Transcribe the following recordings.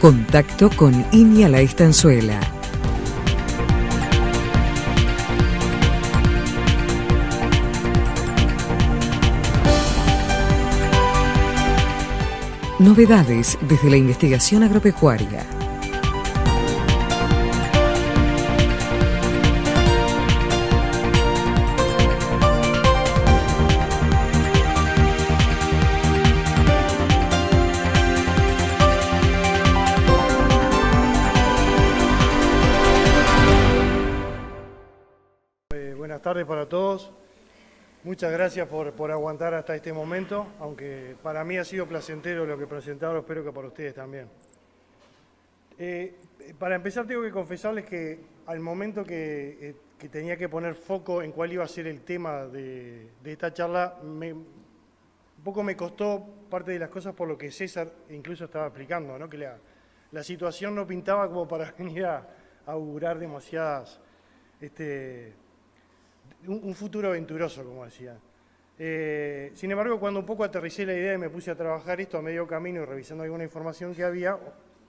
Contacto con Iña La Estanzuela. Novedades desde la investigación agropecuaria. Buenas tardes para todos. Muchas gracias por aguantar hasta este momento, aunque para mí ha sido placentero lo que presentaron, espero que para ustedes también. Para empezar tengo que confesarles que al momento que tenía que poner foco en cuál iba a ser el tema de esta charla, un poco me costó parte de las cosas por lo que César incluso estaba explicando, ¿no? Que la situación no pintaba como para venir a augurar demasiadas... un futuro aventuroso, como decía. Sin embargo, cuando un poco aterricé la idea y me puse a trabajar esto a medio camino y revisando alguna información que había,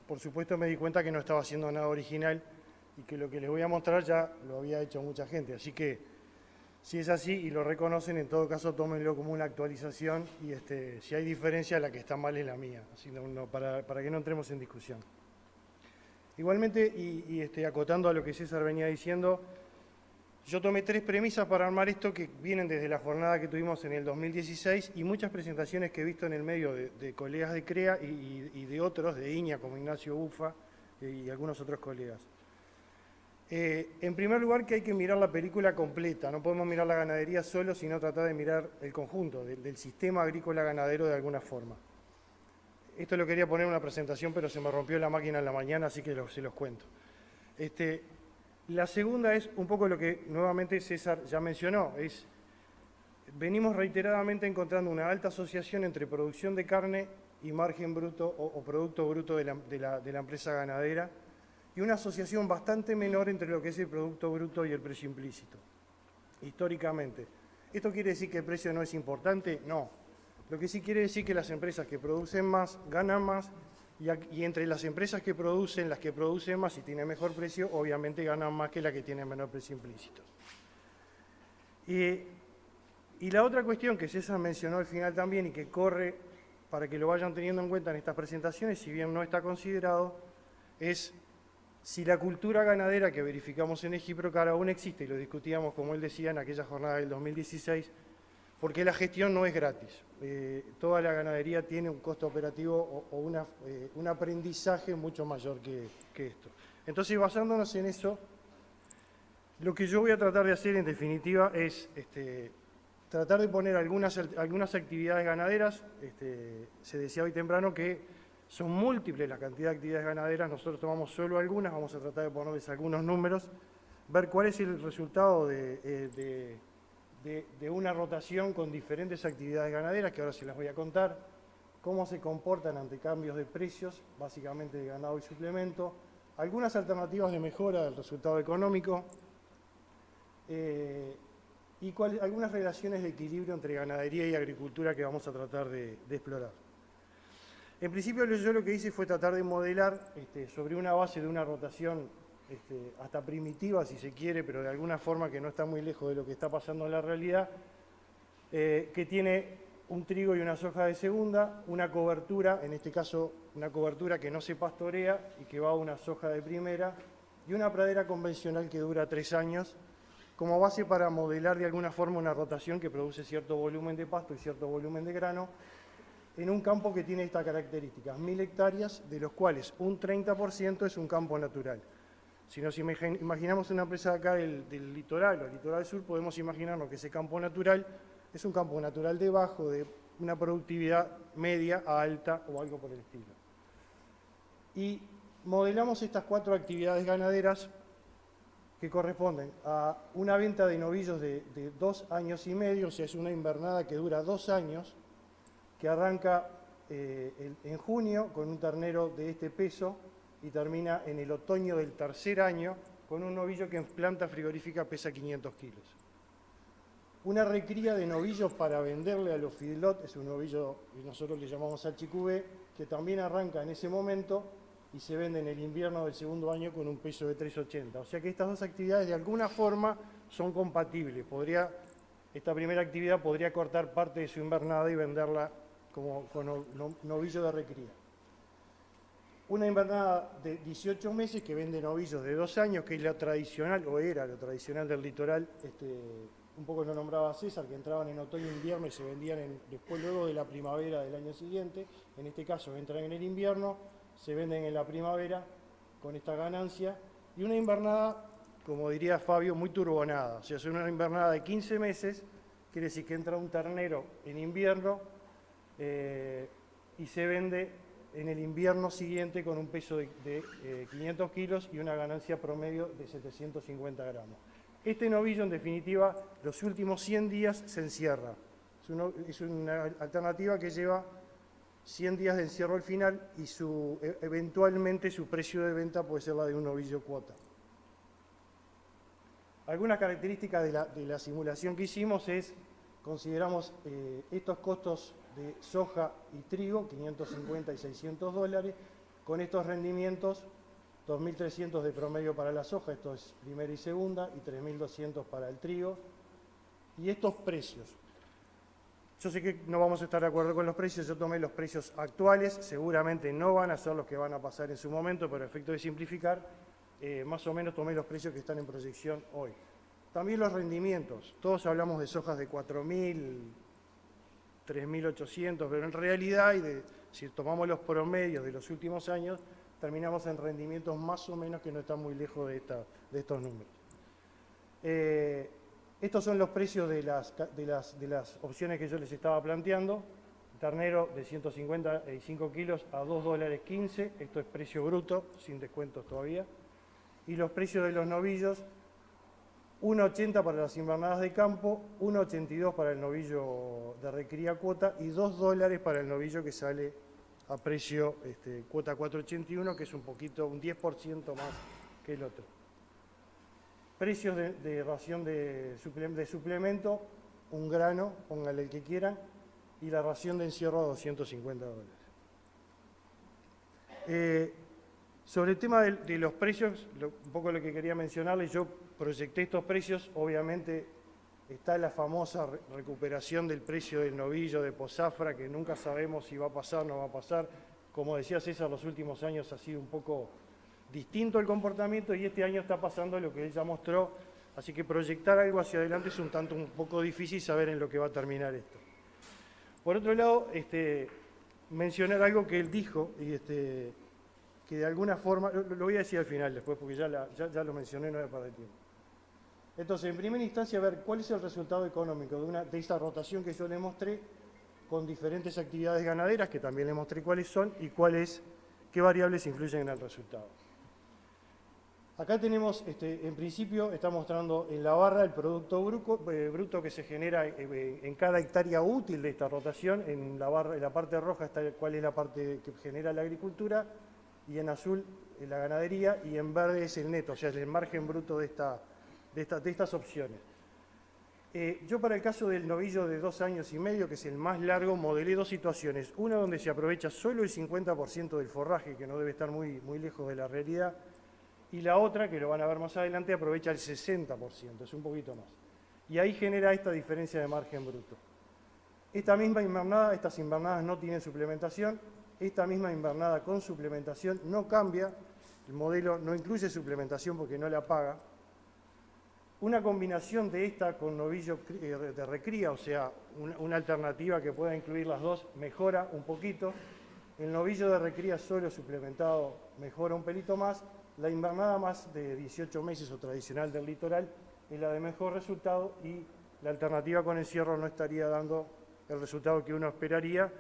por supuesto me di cuenta que no estaba haciendo nada original y que lo que les voy a mostrar ya lo había hecho mucha gente. Así que, si es así y lo reconocen, en todo caso tómenlo como una actualización y si hay diferencia, la que está mal es la mía, así para que no entremos en discusión. Igualmente, y acotando a lo que César venía diciendo, yo tomé 3 premisas para armar esto que vienen desde la jornada que tuvimos en el 2016 y muchas presentaciones que he visto en el medio de colegas de CREA y de otros, de INIA, como Ignacio Bufa y algunos otros colegas. En primer lugar, que hay que mirar la película completa, no podemos mirar la ganadería solo, sino tratar de mirar el conjunto del sistema agrícola ganadero de alguna forma. Esto lo quería poner en una presentación, pero se me rompió la máquina en la mañana, así que se los cuento. La segunda es un poco lo que nuevamente César ya mencionó, venimos reiteradamente encontrando una alta asociación entre producción de carne y margen bruto o producto bruto de la empresa ganadera y una asociación bastante menor entre lo que es el producto bruto y el precio implícito, históricamente. ¿Esto quiere decir que el precio no es importante? No. Lo que sí quiere decir que las empresas que producen más ganan más y entre las empresas que producen, las que producen más y tienen mejor precio, obviamente ganan más que las que tienen menor precio implícito. Y la otra cuestión que César mencionó al final también y que corre para que lo vayan teniendo en cuenta en estas presentaciones, si bien no está considerado, es si la cultura ganadera que verificamos en Egiprocar aún existe, y lo discutíamos, como él decía, en aquella jornada del 2016, porque la gestión no es gratis. Toda la ganadería tiene un costo operativo o un aprendizaje mucho mayor que esto. Entonces, basándonos en eso, lo que yo voy a tratar de hacer, en definitiva, es tratar de poner algunas actividades ganaderas. Se decía hoy temprano que son múltiples la cantidad de actividades ganaderas, nosotros tomamos solo algunas, vamos a tratar de ponerles algunos números, ver cuál es el resultado de una rotación con diferentes actividades ganaderas, que ahora se las voy a contar, cómo se comportan ante cambios de precios, básicamente de ganado y suplemento, algunas alternativas de mejora del resultado económico y algunas relaciones de equilibrio entre ganadería y agricultura que vamos a tratar de explorar. En principio yo lo que hice fue tratar de modelar sobre una base de una rotación hasta primitiva, si se quiere, pero de alguna forma que no está muy lejos de lo que está pasando en la realidad, que tiene un trigo y una soja de segunda, una cobertura, en este caso una cobertura que no se pastorea y que va a una soja de primera, y una pradera convencional que dura 3 años, como base para modelar de alguna forma una rotación que produce cierto volumen de pasto y cierto volumen de grano, en un campo que tiene estas características, 1000 hectáreas, de los cuales un 30% es un campo natural. Si nos imaginamos una empresa acá del litoral o litoral sur, podemos imaginarnos que ese campo natural es un campo natural de bajo, de una productividad media a alta o algo por el estilo. Y modelamos estas 4 actividades ganaderas que corresponden a una venta de novillos de 2 años y medio, o sea, es una invernada que dura 2 años, que arranca en junio con un ternero de este peso y termina en el otoño del 3er año con un novillo que en planta frigorífica pesa 500 kilos. Una recría de novillos para venderle a los feedlot, es un novillo que nosotros le llamamos salchicubé, que también arranca en ese momento y se vende en el invierno del segundo año con un peso de 380. O sea que estas dos actividades de alguna forma son compatibles. Esta primera actividad podría cortar parte de su invernada y venderla como novillo de recría. Una invernada de 18 meses que vende novillos de 2 años, que es la tradicional, o era lo tradicional del litoral, un poco lo nombraba César, que entraban en otoño e invierno y se vendían después luego de la primavera del año siguiente. En este caso entran en el invierno, se venden en la primavera con esta ganancia. Y una invernada, como diría Fabio, muy turbonada. O sea, es una invernada de 15 meses, quiere decir que entra un ternero en invierno y se vende en el invierno siguiente con un peso de 500 kilos y una ganancia promedio de 750 gramos. Este novillo, en definitiva, los últimos 100 días se encierra. Es una alternativa que lleva 100 días de encierro al final y eventualmente su precio de venta puede ser la de un novillo cuota. Algunas características de la simulación que hicimos consideramos estos costos de soja y trigo, 550 y 600 dólares, con estos rendimientos, 2.300 de promedio para la soja, esto es primera y segunda, y 3.200 para el trigo, y estos precios. Yo sé que no vamos a estar de acuerdo con los precios, yo tomé los precios actuales, seguramente no van a ser los que van a pasar en su momento, pero a efecto de simplificar, más o menos tomé los precios que están en proyección hoy. También los rendimientos, todos hablamos de sojas de 4.000, 3.800, pero en realidad, si tomamos los promedios de los últimos años, terminamos en rendimientos más o menos que no están muy lejos de estos números. Estos son los precios de las opciones que yo les estaba planteando. Ternero de 155 kilos a $2.15, esto es precio bruto, sin descuentos todavía. Y los precios de los novillos, 1.80 para las invernadas de campo, 1.82 para el novillo de recría cuota y $2 para el novillo que sale a precio cuota 4.81, que es un 10% más que el otro. Precios de ración de suplemento, un grano, pónganle el que quieran, y la ración de encierro a $250. Sobre el tema de los precios, un poco lo que quería mencionarles, yo proyecté estos precios, obviamente está la famosa recuperación del precio del novillo de posafra, que nunca sabemos si va a pasar o no va a pasar. Como decía César, los últimos años ha sido un poco distinto el comportamiento y este año está pasando lo que él ya mostró, así que proyectar algo hacia adelante es un poco difícil saber en lo que va a terminar esto. Por otro lado, mencionar algo que él dijo, y que de alguna forma, lo voy a decir al final después porque ya lo mencioné, no voy a perder tiempo. Entonces, en primera instancia, ver cuál es el resultado económico de esta rotación que yo le mostré con diferentes actividades ganaderas, que también le mostré cuáles son y qué variables influyen en el resultado. Acá tenemos, en principio, está mostrando en la barra el producto bruto que se genera en cada hectárea útil de esta rotación. En la parte roja está cuál es la parte que genera la agricultura, y en azul la ganadería, y en verde es el neto, o sea, es el margen bruto de estas opciones. Yo para el caso del novillo de 2 años y medio, que es el más largo, modelé dos situaciones. Una donde se aprovecha solo el 50% del forraje, que no debe estar muy lejos de la realidad, y la otra, que lo van a ver más adelante, aprovecha el 60%, es un poquito más. Y ahí genera esta diferencia de margen bruto. Esta misma invernada, estas invernadas no tienen suplementación, esta misma invernada con suplementación no cambia, el modelo no incluye suplementación porque no la paga. Una combinación de esta con novillo de recría, o sea, una alternativa que pueda incluir las dos, mejora un poquito. El novillo de recría solo suplementado mejora un pelito más. La invernada más de 18 meses o tradicional del litoral es la de mejor resultado y la alternativa con encierro no estaría dando el resultado que uno esperaría,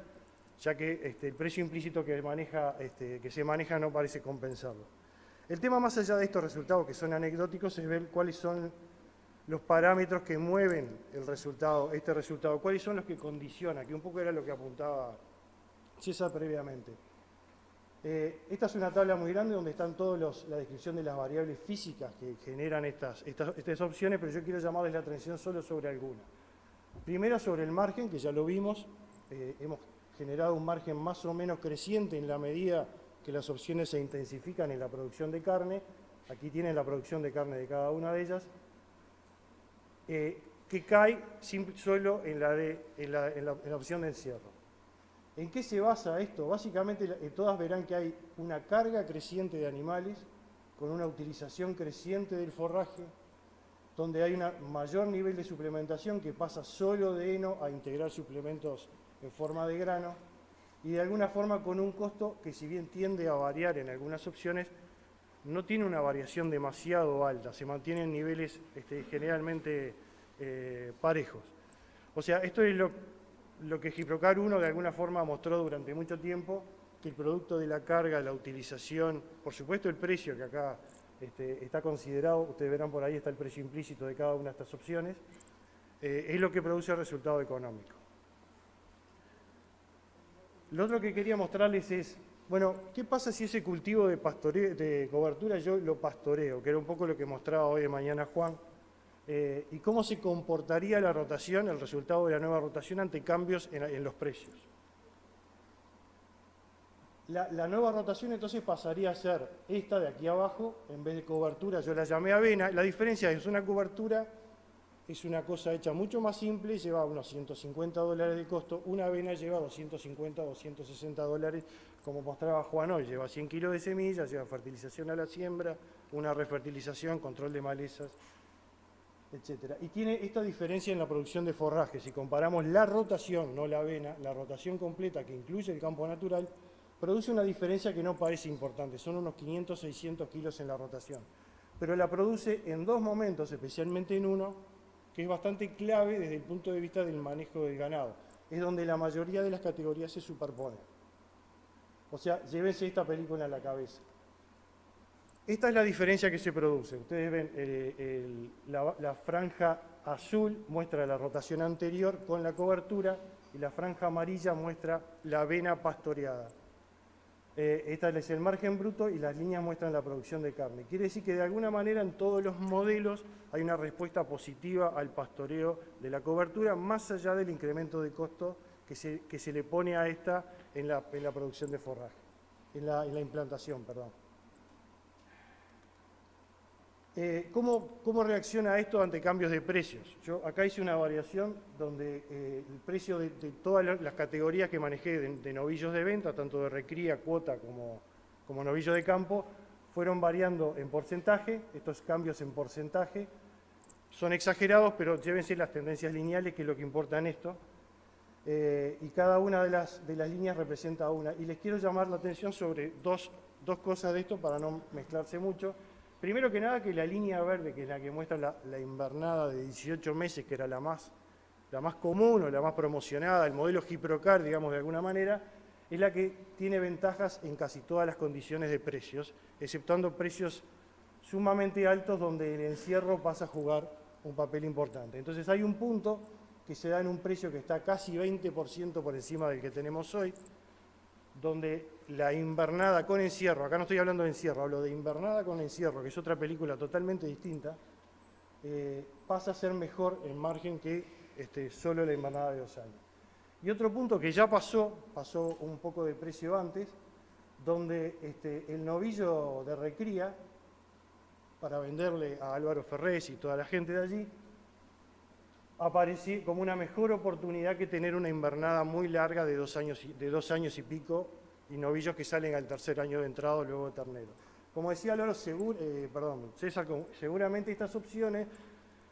ya que el precio implícito que se maneja no parece compensarlo. El tema más allá de estos resultados que son anecdóticos es ver cuáles son los parámetros que mueven este resultado, cuáles son los que condicionan, que un poco era lo que apuntaba César previamente. Esta es una tabla muy grande donde están todas la descripción de las variables físicas que generan estas opciones, pero yo quiero llamarles la atención solo sobre algunas. Primero sobre el margen, que ya lo vimos, hemos generado un margen más o menos creciente en la medida que las opciones se intensifican en la producción de carne. Aquí tienen la producción de carne de cada una de ellas, que cae solo en la opción de encierro. ¿En qué se basa esto? Básicamente todas verán que hay una carga creciente de animales con una utilización creciente del forraje, donde hay un mayor nivel de suplementación que pasa solo de heno a integrar suplementos en forma de grano, y de alguna forma con un costo que, si bien tiende a variar en algunas opciones, no tiene una variación demasiado alta, se mantienen niveles generalmente parejos. O sea, esto es lo que Giprocar 1 de alguna forma mostró durante mucho tiempo, que el producto de la carga, la utilización, por supuesto el precio que acá está considerado, ustedes verán por ahí está el precio implícito de cada una de estas opciones, es lo que produce el resultado económico. Lo otro que quería mostrarles es, bueno, ¿qué pasa si ese cultivo de cobertura yo lo pastoreo? Que era un poco lo que mostraba hoy de mañana Juan. ¿Y cómo se comportaría la rotación, el resultado de la nueva rotación ante cambios en los precios? La nueva rotación entonces pasaría a ser esta de aquí abajo, en vez de cobertura yo la llamé avena. La diferencia es una cobertura, es una cosa hecha mucho más simple, lleva unos $150 de costo, una avena lleva 250, 260 dólares, como mostraba Juan hoy, lleva 100 kilos de semillas, lleva fertilización a la siembra, una refertilización, control de malezas, etcétera. Y tiene esta diferencia en la producción de forraje. Si comparamos la rotación, no la avena, la rotación completa que incluye el campo natural, produce una diferencia que no parece importante, son unos 500, 600 kilos en la rotación. Pero la produce en dos momentos, especialmente en uno, que es bastante clave desde el punto de vista del manejo del ganado. Es donde la mayoría de las categorías se superponen. O sea, llévense esta película en la cabeza. Esta es la diferencia que se produce. Ustedes ven la franja azul muestra la rotación anterior con la cobertura y la franja amarilla muestra la avena pastoreada. Esta es el margen bruto y las líneas muestran la producción de carne. Quiere decir que de alguna manera en todos los modelos hay una respuesta positiva al pastoreo de la cobertura, más allá del incremento de costo que se le pone a esta en la producción de forraje, en la implantación, perdón. ¿Cómo reacciona esto ante cambios de precios? Yo acá hice una variación donde el precio de todas las categorías que manejé de novillos de venta, tanto de recría, cuota como novillo de campo, fueron variando en porcentaje. Estos cambios en porcentaje son exagerados, pero llévense las tendencias lineales, que es lo que importa en esto. Y cada una de las líneas representa una. Y les quiero llamar la atención sobre dos cosas de esto para no mezclarse mucho. Primero que nada, que la línea verde, que es la que muestra la invernada de 18 meses, que era la más común o la más promocionada, el modelo Giprocar, digamos de alguna manera, es la que tiene ventajas en casi todas las condiciones de precios, exceptuando precios sumamente altos donde el encierro pasa a jugar un papel importante. Entonces hay un punto que se da en un precio que está casi 20% por encima del que tenemos hoy, donde la invernada con encierro, acá no estoy hablando de encierro, hablo de invernada con encierro, que es otra película totalmente distinta, pasa a ser mejor en margen que solo la invernada de 2 años. Y otro punto que ya pasó un poco de precio antes, donde el novillo de recría, para venderle a Álvaro Ferrés y toda la gente de allí, apareció como una mejor oportunidad que tener una invernada muy larga de 2 años y pico, y novillos que salen al tercer año de entrado luego de ternero. Como decía Álvaro, César, seguramente estas opciones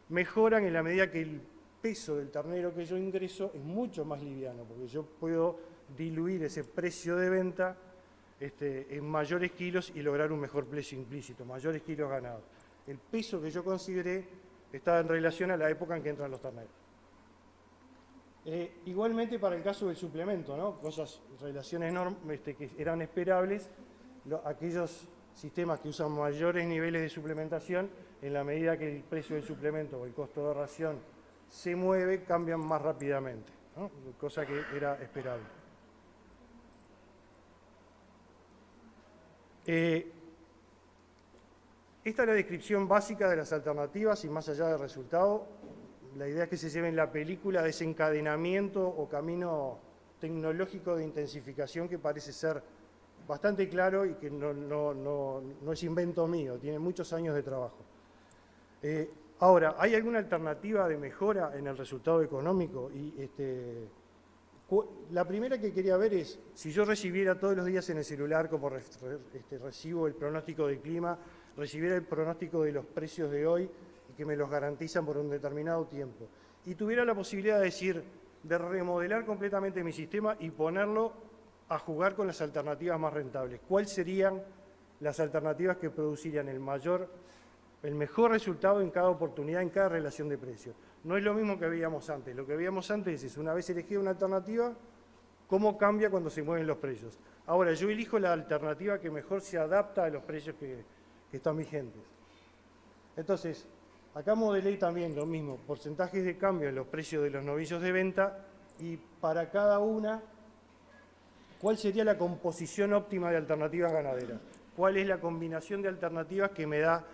mejoran en la medida que el peso del ternero que yo ingreso es mucho más liviano, porque yo puedo diluir ese precio de venta en mayores kilos y lograr un mejor precio implícito, mayores kilos ganados. El peso que yo consideré está en relación a la época en que entran los terneros. Igualmente para el caso del suplemento, ¿no? Relaciones que eran esperables, aquellos sistemas que usan mayores niveles de suplementación, en la medida que el precio del suplemento o el costo de ración se mueve, cambian más rápidamente, ¿no? Cosa que era esperable. Esta es la descripción básica de las alternativas y más allá del resultado, la idea es que se lleve en la película de ese encadenamiento o camino tecnológico de intensificación que parece ser bastante claro y que no es invento mío, tiene muchos años de trabajo. Ahora, ¿hay alguna alternativa de mejora en el resultado económico? La primera que quería ver es, si yo recibiera todos los días en el celular, como recibo el pronóstico del clima, recibiera el pronóstico de los precios de hoy y que me los garantizan por un determinado tiempo, y tuviera la posibilidad de remodelar completamente mi sistema y ponerlo a jugar con las alternativas más rentables. ¿Cuáles serían las alternativas que producirían el mejor resultado en cada oportunidad, en cada relación de precios? No es lo mismo que veíamos antes. Lo que veíamos antes es, una vez elegida una alternativa, cómo cambia cuando se mueven los precios. Ahora, yo elijo la alternativa que mejor se adapta a los precios que están vigentes. Entonces, acá modelé también lo mismo, porcentajes de cambio en los precios de los novillos de venta, y para cada una, ¿cuál sería la composición óptima de alternativas ganaderas? ¿Cuál es la combinación de alternativas que me da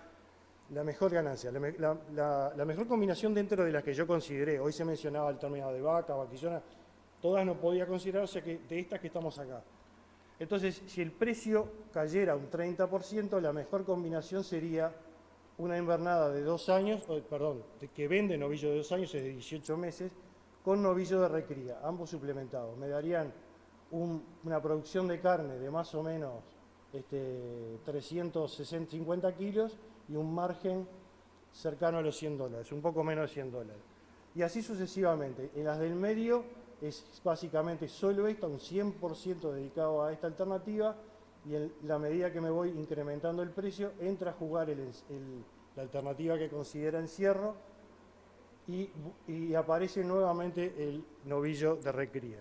la mejor ganancia? La mejor combinación dentro de las que yo consideré. Hoy se mencionaba el término de vaca, vaquillona, todas no podía considerar, o sea que de estas que estamos acá. Entonces, si el precio cayera un 30%, la mejor combinación sería una invernada de 2 años, que vende novillo de 2 años, es de 18 meses, con novillo de recría, ambos suplementados. Me darían una producción de carne de más o menos 350 kilos y un margen cercano a los $100, un poco menos de $100. Y así sucesivamente. En las del medio es básicamente solo esto, un 100% dedicado a esta alternativa, y en la medida que me voy incrementando el precio, entra a jugar la alternativa que considera encierro y aparece nuevamente el novillo de recría.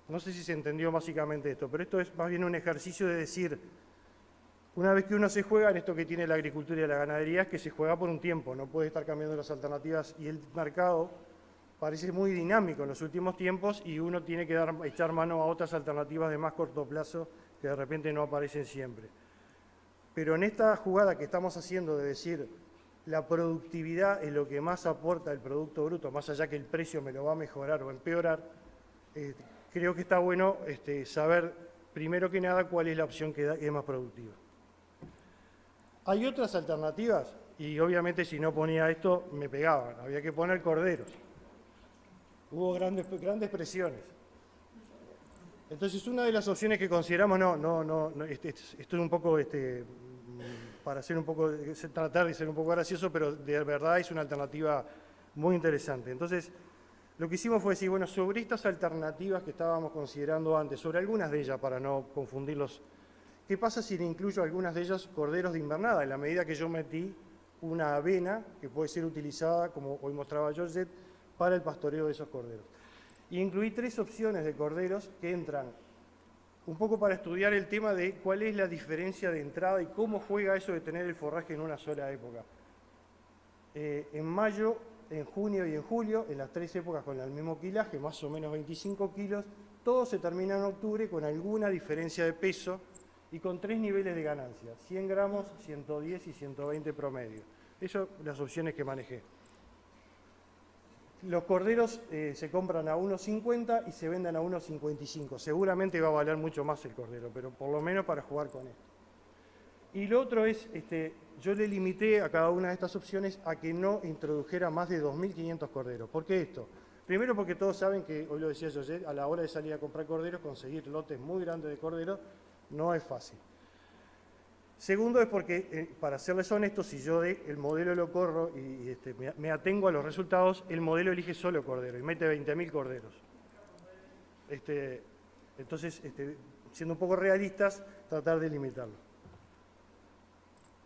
No sé si se entendió básicamente esto, pero esto es más bien un ejercicio de decir, una vez que uno se juega en esto que tiene la agricultura y la ganadería, es que se juega por un tiempo, no puede estar cambiando las alternativas, y el mercado parece muy dinámico en los últimos tiempos y uno tiene que echar mano a otras alternativas de más corto plazo que de repente no aparecen siempre. Pero en esta jugada que estamos haciendo de decir la productividad es lo que más aporta el Producto Bruto, más allá que el precio me lo va a mejorar o empeorar, creo que está bueno saber primero que nada cuál es la opción que es más productiva. Hay otras alternativas, y obviamente si no ponía esto me pegaban, había que poner corderos. Hubo grandes presiones. Entonces, una de las opciones que consideramos, esto es un poco, para hacer tratar de ser un poco gracioso, pero de verdad es una alternativa muy interesante. Entonces, lo que hicimos fue decir, bueno, sobre estas alternativas que estábamos considerando antes, sobre algunas de ellas, para no confundirlos, ¿qué pasa si le incluyo algunas de ellas corderos de invernada? En la medida que yo metí una avena que puede ser utilizada, como hoy mostraba Georgette, para el pastoreo de esos corderos. Y incluí 3 opciones de corderos que entran un poco para estudiar el tema de cuál es la diferencia de entrada y cómo juega eso de tener el forraje en una sola época. En mayo, en junio y en julio, en las 3 épocas con el mismo quilaje, más o menos 25 kilos, todo se termina en octubre con alguna diferencia de peso y con 3 niveles de ganancia, 100 gramos, 110 y 120 promedio. Esas son las opciones que manejé. Los corderos se compran a 1.50 y se venden a 1.55. Seguramente va a valer mucho más el cordero, pero por lo menos para jugar con esto. Y lo otro es, yo le limité a cada una de estas opciones a que no introdujera más de 2.500 corderos. ¿Por qué esto? Primero porque todos saben que, hoy lo decía yo, a la hora de salir a comprar corderos, conseguir lotes muy grandes de corderos no es fácil. Segundo es porque, para serles honestos, si yo el modelo lo corro y me atengo a los resultados, el modelo elige solo cordero y mete 20.000 corderos. Entonces, siendo un poco realistas, tratar de limitarlo.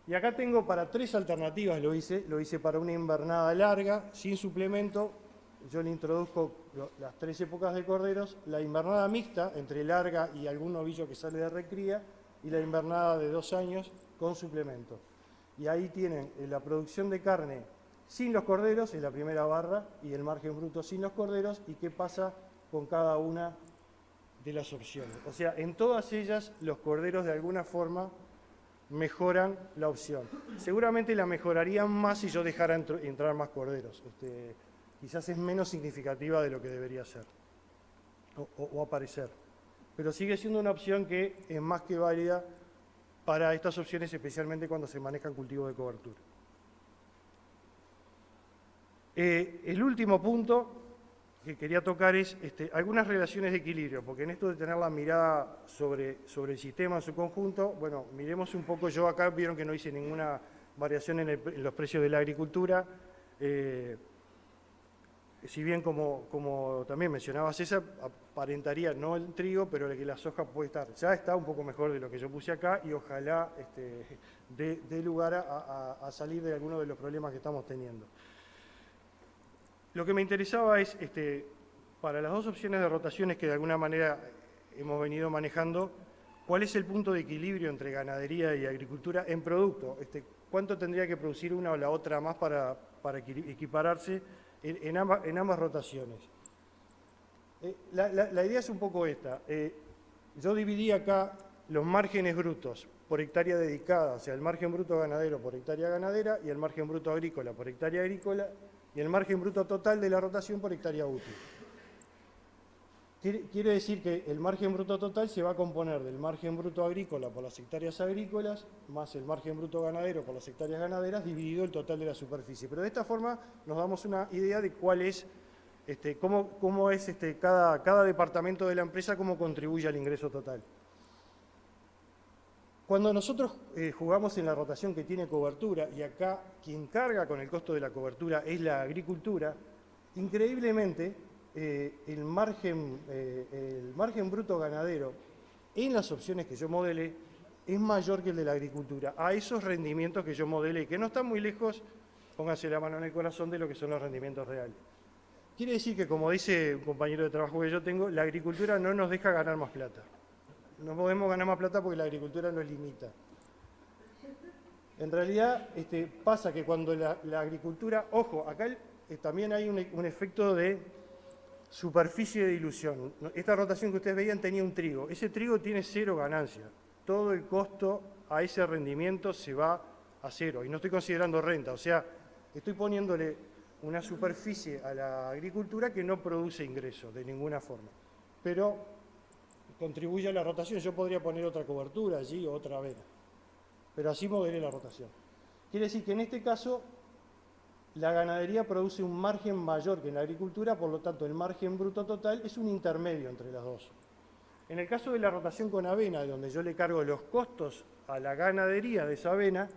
Y acá tengo para 3 alternativas, lo hice para una invernada larga, sin suplemento. Yo le introduzco las 3 épocas de corderos, la invernada mixta, entre larga y algún novillo que sale de recría, y la invernada de 2 años con suplemento. Y ahí tienen la producción de carne sin los corderos, en la primera barra, y el margen bruto sin los corderos, y qué pasa con cada una de las opciones. O sea, en todas ellas los corderos de alguna forma mejoran la opción. Seguramente la mejorarían más si yo dejara entrar más corderos. Quizás es menos significativa de lo que debería ser o aparecer. pero sigue siendo una opción que es más que válida para estas opciones, especialmente cuando se manejan cultivos de cobertura. El último punto que quería tocar es algunas relaciones de equilibrio, porque en esto de tener la mirada sobre el sistema en su conjunto, bueno, miremos un poco, yo acá vieron que no hice ninguna variación en los precios de la agricultura, si bien como también mencionaba César, aparentaría no el trigo, pero que la soja puede estar, ya está un poco mejor de lo que yo puse acá y ojalá dé lugar a salir de algunos de los problemas que estamos teniendo. Lo que me interesaba es, para las dos opciones de rotaciones que de alguna manera hemos venido manejando, ¿cuál es el punto de equilibrio entre ganadería y agricultura en producto? ¿Cuánto tendría que producir una o la otra más para equipararse en ambas rotaciones? La idea es un poco esta. Yo dividí acá los márgenes brutos por hectárea dedicada, o sea, el margen bruto ganadero por hectárea ganadera y el margen bruto agrícola por hectárea agrícola, y el margen bruto total de la rotación por hectárea útil. Quiere decir que el margen bruto total se va a componer del margen bruto agrícola por las hectáreas agrícolas, más el margen bruto ganadero por las hectáreas ganaderas, dividido el total de la superficie. Pero de esta forma nos damos una idea de cuál es, cómo es cada departamento de la empresa, cómo contribuye al ingreso total. Cuando nosotros jugamos en la rotación que tiene cobertura, y acá quien carga con el costo de la cobertura es la agricultura, increíblemente el margen bruto ganadero en las opciones que yo modelé es mayor que el de la agricultura, a esos rendimientos que yo modelé, que no están muy lejos, pónganse la mano en el corazón, de lo que son los rendimientos reales. Quiere decir que, como dice un compañero de trabajo que yo tengo, la agricultura no nos deja ganar más plata. No podemos ganar más plata porque la agricultura nos limita. En realidad pasa que cuando la agricultura, ojo, acá también hay un efecto de superficie de dilución. Esta rotación que ustedes veían tenía un trigo. Ese trigo tiene cero ganancia. Todo el costo a ese rendimiento se va a cero. Y no estoy considerando renta. O sea, estoy poniéndole una superficie a la agricultura que no produce ingresos de ninguna forma. Pero contribuye a la rotación. Yo podría poner otra cobertura allí o otra avena, pero así modelé la rotación. Quiere decir que en este caso la ganadería produce un margen mayor que en la agricultura, por lo tanto el margen bruto total es un intermedio entre las dos. En el caso de la rotación con avena, donde yo le cargo los costos a la ganadería de esa avena,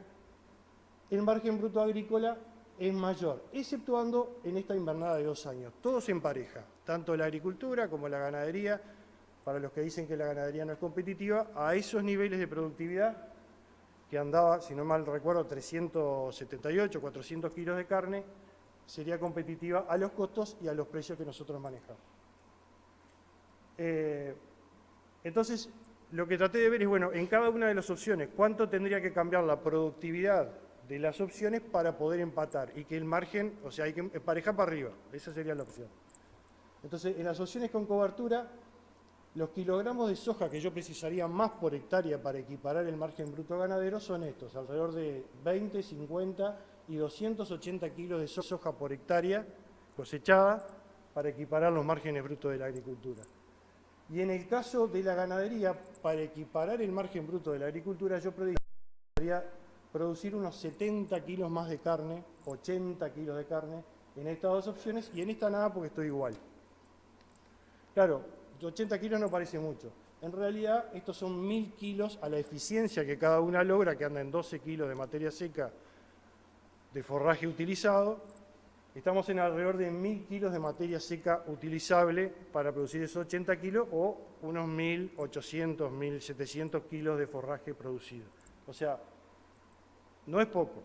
el margen bruto agrícola es mayor, exceptuando en esta invernada de 2 años. Todo se empareja, tanto la agricultura como la ganadería. Para los que dicen que la ganadería no es competitiva, a esos niveles de productividad, que andaba, si no mal recuerdo, 378, 400 kilos de carne, sería competitiva a los costos y a los precios que nosotros manejamos. Entonces, lo que traté de ver es, bueno, en cada una de las opciones, cuánto tendría que cambiar la productividad de las opciones para poder empatar y que el margen, o sea, hay que emparejar para arriba. Esa sería la opción. Entonces, en las opciones con cobertura, los kilogramos de soja que yo precisaría más por hectárea para equiparar el margen bruto ganadero son estos, alrededor de 20, 50 y 280 kilos de soja por hectárea cosechada para equiparar los márgenes brutos de la agricultura. Y en el caso de la ganadería, para equiparar el margen bruto de la agricultura, yo precisaría producir unos 70 kilos más de carne, 80 kilos de carne en estas dos opciones, y en esta nada porque estoy igual. Claro, 80 kilos no parece mucho. En realidad, estos son 1000 kilos a la eficiencia que cada una logra, que anda en 12 kilos de materia seca de forraje utilizado. Estamos en alrededor de 1000 kilos de materia seca utilizable para producir esos 80 kilos o unos 1800, 1700 kilos de forraje producido. O sea, no es poco.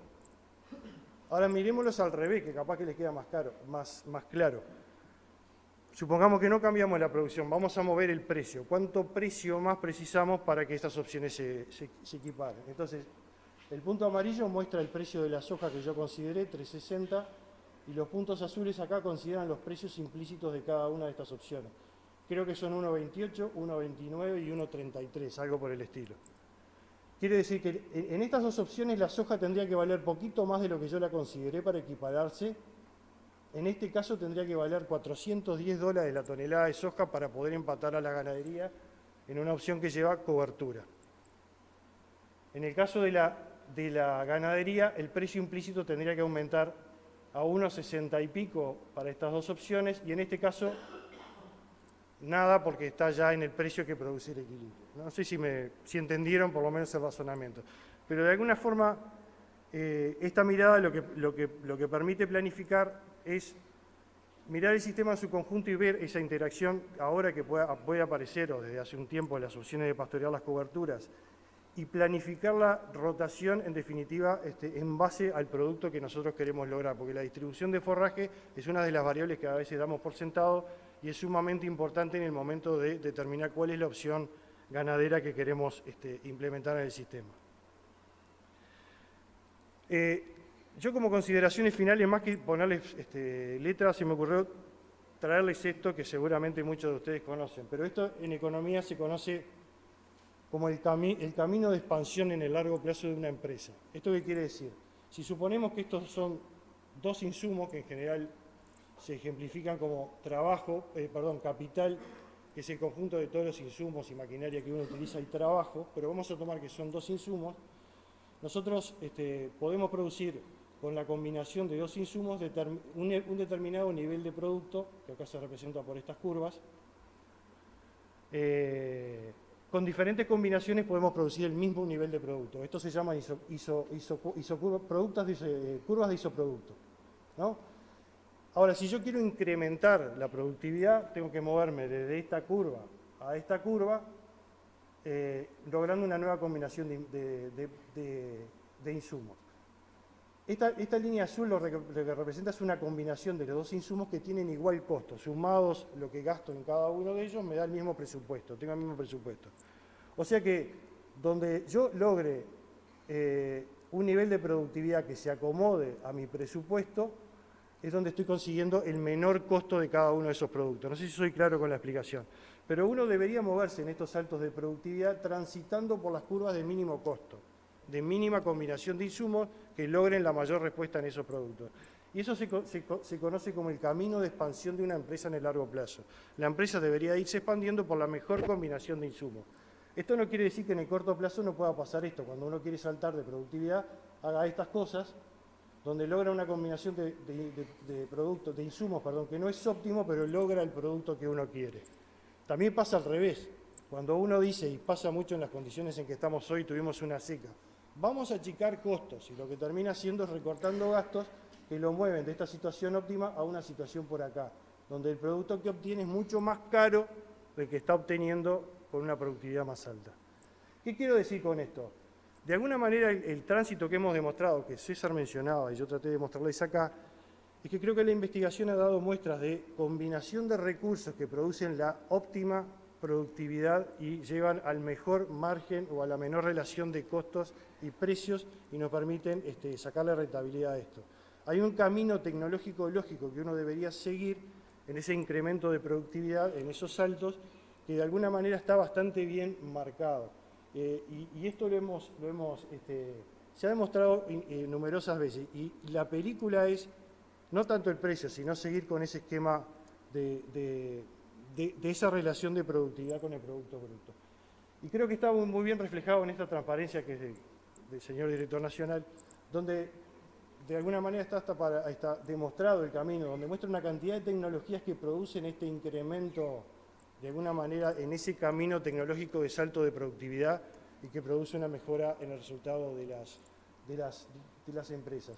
Ahora miremoslos al revés, que capaz que les queda más claro. Supongamos que no cambiamos la producción, vamos a mover el precio. ¿Cuánto precio más precisamos para que estas opciones se equiparen? Entonces, el punto amarillo muestra el precio de la soja que yo consideré, 360, y los puntos azules acá consideran los precios implícitos de cada una de estas opciones. Creo que son 1,28, 1,29 y 1,33, algo por el estilo. Quiere decir que en estas dos opciones la soja tendría que valer poquito más de lo que yo la consideré para equipararse. En este caso tendría que valer $410 la tonelada de soja para poder empatar a la ganadería en una opción que lleva cobertura. En el caso de la ganadería, el precio implícito tendría que aumentar a 1,60 y pico para estas dos opciones, y en este caso nada, porque está ya en el precio que produce el equilibrio. No sé si entendieron por lo menos el razonamiento, pero de alguna forma esta mirada lo que permite planificar es mirar el sistema en su conjunto y ver esa interacción ahora que puede aparecer, o desde hace un tiempo, las opciones de pastorear las coberturas, y planificar la rotación, en definitiva, en base al producto que nosotros queremos lograr, porque la distribución de forraje es una de las variables que a veces damos por sentado y es sumamente importante en el momento de determinar cuál es la opción ganadera que queremos implementar en el sistema. Yo, como consideraciones finales, más que ponerles letras, se me ocurrió traerles esto que seguramente muchos de ustedes conocen, pero esto en economía se conoce como el camino de expansión en el largo plazo de una empresa. ¿Esto qué quiere decir? Si suponemos que estos son dos insumos que en general se ejemplifican como capital, que es el conjunto de todos los insumos y maquinaria que uno utiliza, y trabajo, pero vamos a tomar que son dos insumos, nosotros podemos producir con la combinación de dos insumos un determinado nivel de producto, que acá se representa por estas curvas. Con diferentes combinaciones podemos producir el mismo nivel de producto. Esto se llama curvas de isoproducto, ¿no? Ahora, si yo quiero incrementar la productividad, tengo que moverme desde esta curva a esta curva, logrando una nueva combinación de insumos. Esta línea azul lo que representa es una combinación de los dos insumos que tienen igual costo. Sumados lo que gasto en cada uno de ellos me da el mismo presupuesto, tengo el mismo presupuesto. O sea que donde yo logre un nivel de productividad que se acomode a mi presupuesto, es donde estoy consiguiendo el menor costo de cada uno de esos productos. No sé si soy claro con la explicación, pero uno debería moverse en estos saltos de productividad transitando por las curvas de mínimo costo, de mínima combinación de insumos que logren la mayor respuesta en esos productos. Y eso se conoce como el camino de expansión de una empresa en el largo plazo. La empresa debería irse expandiendo por la mejor combinación de insumos. Esto no quiere decir que en el corto plazo no pueda pasar esto. Cuando uno quiere saltar de productividad, haga estas cosas, donde logra una combinación de insumos, que no es óptimo, pero logra el producto que uno quiere. También pasa al revés. Cuando uno dice, y pasa mucho en las condiciones en que estamos hoy, tuvimos una seca, vamos a achicar costos, y lo que termina haciendo es recortando gastos que lo mueven de esta situación óptima a una situación por acá, donde el producto que obtiene es mucho más caro del que está obteniendo con una productividad más alta. ¿Qué quiero decir con esto? De alguna manera el tránsito que hemos demostrado, que César mencionaba y yo traté de mostrarles acá, es que creo que la investigación ha dado muestras de combinación de recursos que producen la óptima productividad y llevan al mejor margen o a la menor relación de costos y precios y nos permiten sacarle rentabilidad a esto. Hay un camino tecnológico lógico que uno debería seguir en ese incremento de productividad, en esos saltos, que de alguna manera está bastante bien marcado. Y esto se ha demostrado numerosas veces. Y la película es no tanto el precio, sino seguir con ese esquema de esa relación de productividad con el producto bruto. Y creo que está muy bien reflejado en esta transparencia que es del señor director nacional, donde de alguna manera está demostrado el camino, donde muestra una cantidad de tecnologías que producen este incremento, de alguna manera, en ese camino tecnológico de salto de productividad y que produce una mejora en el resultado de las empresas.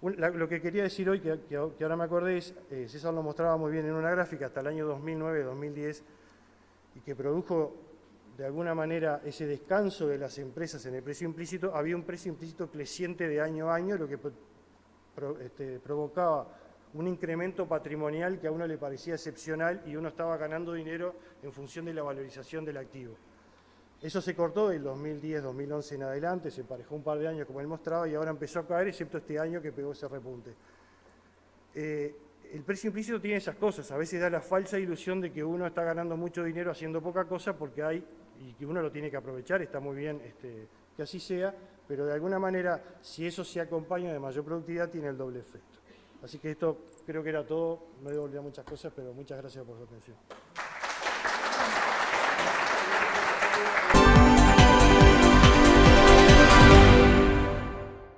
Lo que quería decir hoy, que ahora me acordé, es, César lo mostraba muy bien en una gráfica, hasta el año 2009-2010, y que produjo de alguna manera ese descanso de las empresas en el precio implícito. Había un precio implícito creciente de año a año, lo que provocaba un incremento patrimonial que a uno le parecía excepcional y uno estaba ganando dinero en función de la valorización del activo. Eso se cortó del 2010-2011 en adelante, se emparejó un par de años como él mostraba y ahora empezó a caer, excepto este año que pegó ese repunte. El precio implícito tiene esas cosas, a veces da la falsa ilusión de que uno está ganando mucho dinero haciendo poca cosa porque hay, y que uno lo tiene que aprovechar, está muy bien que así sea, pero de alguna manera, si eso se acompaña de mayor productividad, tiene el doble efecto. Así que esto creo que era todo, no he olvidado muchas cosas, pero muchas gracias por su atención.